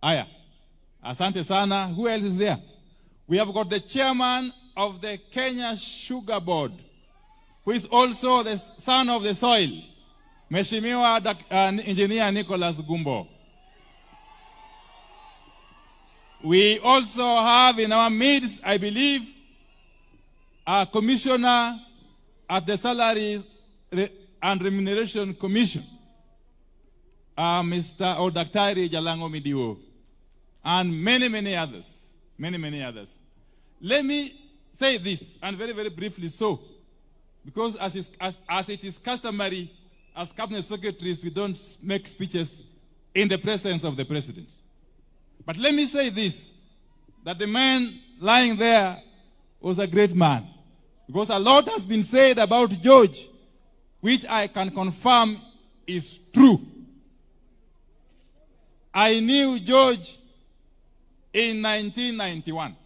Aya. Asante sana. Who else is there? We have got the chairman of the Kenya Sugar Board, who is also the son of the soil, Mheshimiwa Engineer Nicholas Gumbo. We also have in our midst, I believe, a commissioner at the Salary and Remuneration Commission, Mr. Odaktari Jalango Midiwo, and many others, many others. Let me say this, and very briefly so, because as it is customary, as cabinet secretaries, we don't make speeches in the presence of the president. But let me say this, that the man lying there was a great man, because a lot has been said about George, which I can confirm is true. I knew George in 1991,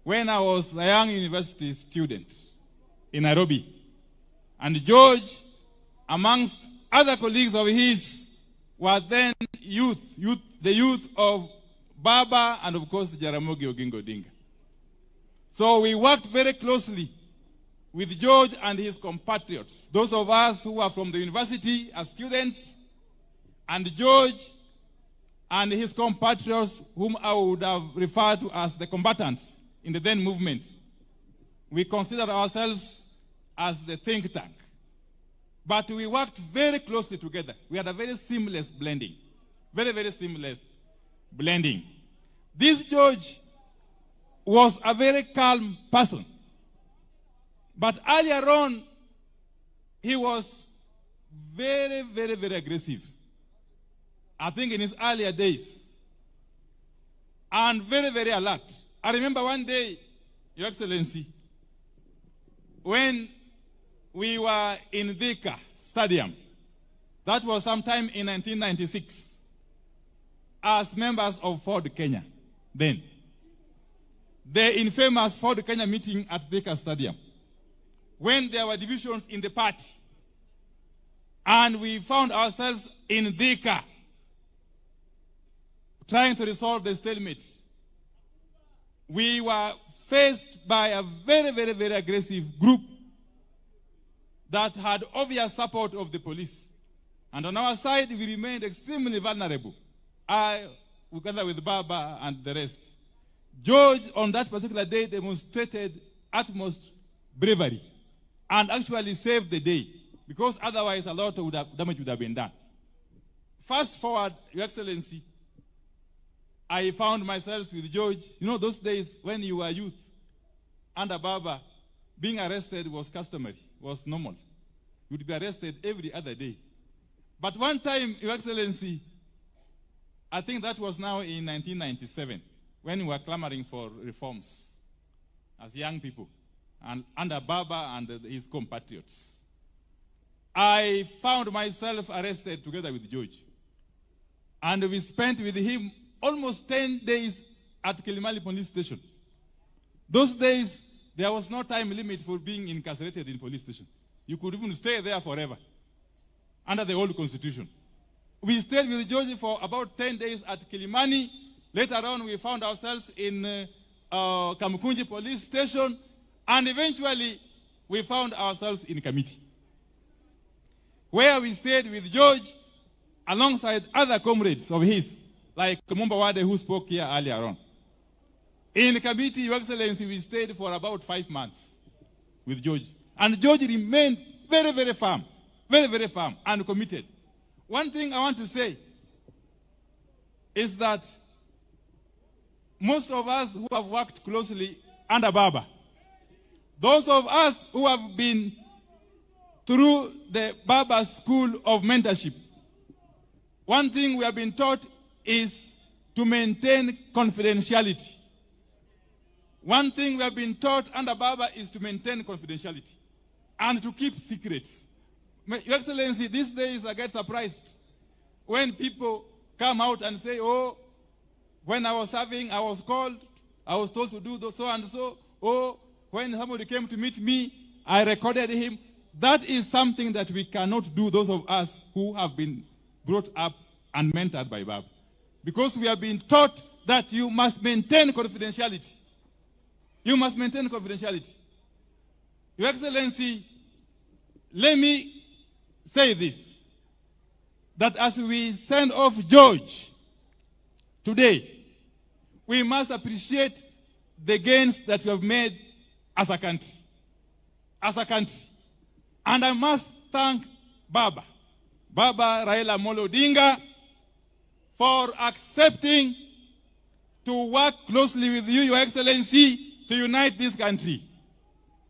when I was a young university student in Nairobi. And George, amongst other colleagues of his, were then the youth of Baba and of course Jaramogi Oginga Odinga. So we worked very closely with George and his compatriots, those of us who were from the university as students, and George and his compatriots, whom I would have referred to as the combatants in the then movement. We considered ourselves as the think tank. But we worked very closely together. We had a very seamless blending. Very seamless blending. This George was a very calm person. But earlier on, he was very aggressive. I think in his earlier days. And very alert. I remember one day, Your Excellency, when we were in Thika Stadium, that was sometime in 1996, as members of Ford Kenya then. The infamous Ford Kenya meeting at Thika Stadium, when there were divisions in the party, and we found ourselves in Thika trying to resolve the stalemate. We were faced by a very aggressive group that had obvious support of the police. And on our side, we remained extremely vulnerable. Together with Baba and the rest. George, on that particular day, demonstrated utmost bravery and actually saved the day, because otherwise a lot of damage would have been done. Fast forward, Your Excellency, I found myself with George. You know, those days when you were youth, under Baba, being arrested was customary, was normal. You would be arrested every other day. But one time, Your Excellency, I think that was now in 1997, when we were clamoring for reforms as young people, and under Baba and his compatriots. I found myself arrested together with George. And we spent with him almost 10 days at Kilimali police station. Those days, there was no time limit for being incarcerated in police station. You could even stay there forever, under the old constitution. We stayed with George for about 10 days at Kilimani. Later on, we found ourselves in Kamukunji police station, and eventually, we found ourselves in Kamiti, where we stayed with George alongside other comrades of his, like Opiyo Wadai, who spoke here earlier on. In Kamiti, Your Excellency, we stayed for about 5 months with George. And George remained very firm, very firm and committed. One thing I want to say is that most of us who have worked closely under Baba, those of us who have been through the Baba School of Mentorship, one thing we have been taught is to maintain confidentiality. One thing we have been taught under Baba is to maintain confidentiality and to keep secrets. Your Excellency, these days I get surprised when people come out and say, oh, when I was serving, I was called, I was told to do so and so. Oh, when somebody came to meet me, I recorded him. That is something that we cannot do, those of us who have been brought up and mentored by Baba. because we have been taught that you must maintain confidentiality. You must maintain confidentiality. Your Excellency, let me say this, that as we send off George today, we must appreciate the gains that we have made as a country. As a country. And I must thank Baba Raila Amolo Odinga, for accepting to work closely with you, Your Excellency, to unite this country.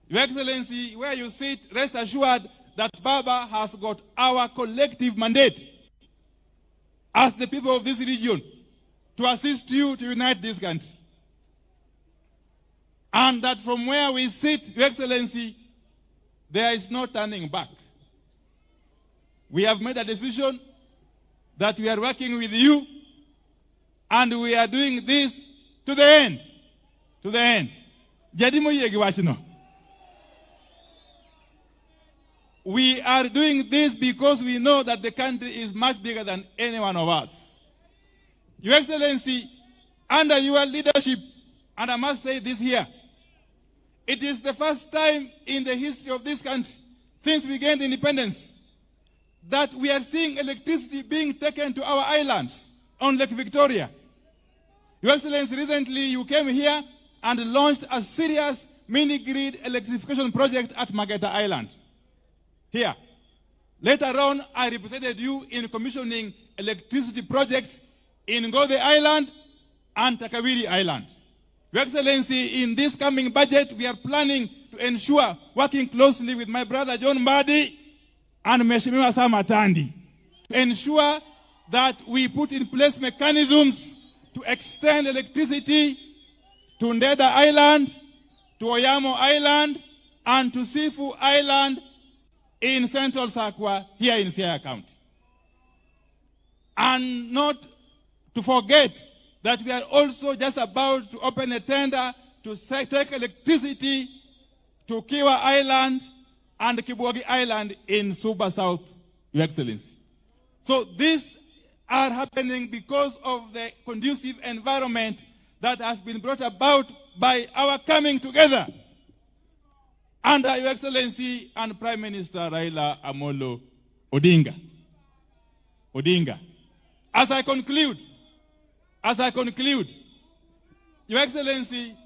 Your Excellency, where you sit, rest assured that Baba has got our collective mandate as the people of this region to assist you to unite this country. And that from where we sit, Your Excellency, there is no turning back. We have made a decision that we are working with you, and we are doing this to the end. To the end. We are doing this because we know that the country is much bigger than any one of us. Your Excellency, under your leadership, and I must say this here, it is the first time in the history of this country, since we gained independence, that we are seeing electricity being taken to our islands on Lake Victoria. Your Excellency, recently you came here and launched a serious mini-grid electrification project at Mageta Island. Here. Later on, I represented you in commissioning electricity projects in Ngode Island and Takawiri Island. Your Excellency, in this coming budget, we are planning to ensure, working closely with my brother John Mbadi and Mheshimiwa Samatandi, to ensure that we put in place mechanisms to extend electricity to Ndeda Island, to Oyamo Island, and to Sifu Island in Central Sakwa, here in Siaya County. And not to forget that we are also just about to open a tender to take electricity to Kiwa Island and Kibuwagi Island in Suba South, Your Excellency. So these are happening because of the conducive environment that has been brought about by our coming together under Your Excellency and Prime Minister Raila Amolo Odinga. As I conclude, Your Excellency,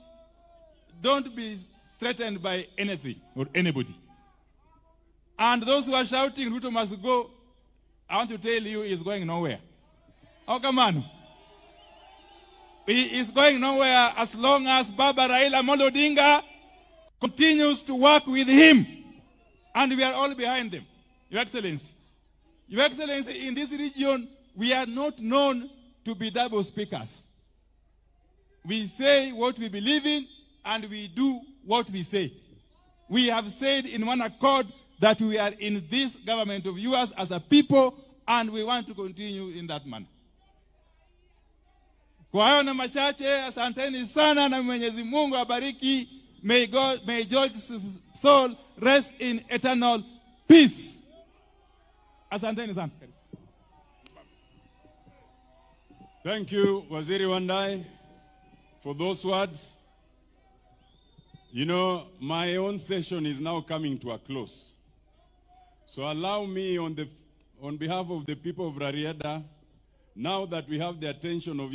don't be threatened by anything or anybody. And those who are shouting, Ruto must go, I want to tell you, he is going nowhere. Oh, come on. He is going nowhere as long as Baba Raila Amolo Odinga continues to work with him. And we are all behind him. Your Excellency. Your Excellency, in this region, we are not known to be double speakers. We say what we believe in, and we do what we say. We have said in one accord that we are in this government of yours as a people, and we want to continue in that manner. Kwa hayo na machache, asanteni sana na Mwenyezi Mungu abariki. May George's soul rest in eternal peace. Asanteni sana. Thank you, Waziri Wadai, for those words. You know, my own session is now coming to a close. So allow me on behalf of the people of Rarieda, now that we have the attention of